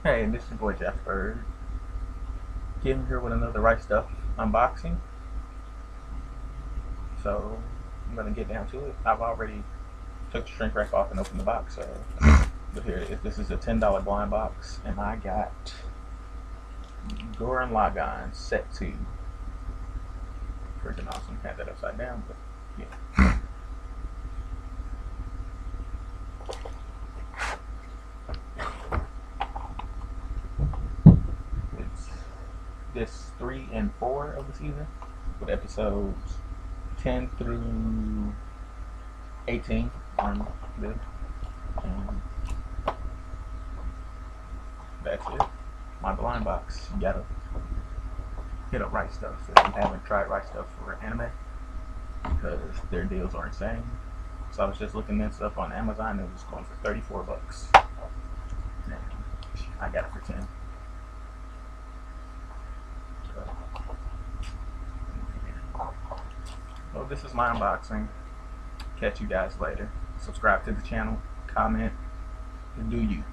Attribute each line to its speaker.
Speaker 1: Hey, this is your boy Jasper. Getting here with another Rightstuf unboxing. So I'm gonna get down to it. I've already took the shrink wrap off and opened the box. But here, this is a $10 blind box, and I got Gurren Lagann Set 2. Freaking awesome. Had that upside down, but yeah. It's this 3 and 4 of the season, with episodes 10 through 18 on this. And that's it. My blind box. You gotta hit up Rightstuf if you haven't tried Rightstuf for anime, because their deals are insane. So I was just looking this up on Amazon. It was going for 34 bucks. And I got it for 10. Well, this is my unboxing. Catch you guys later. Subscribe to the channel, comment, and do you.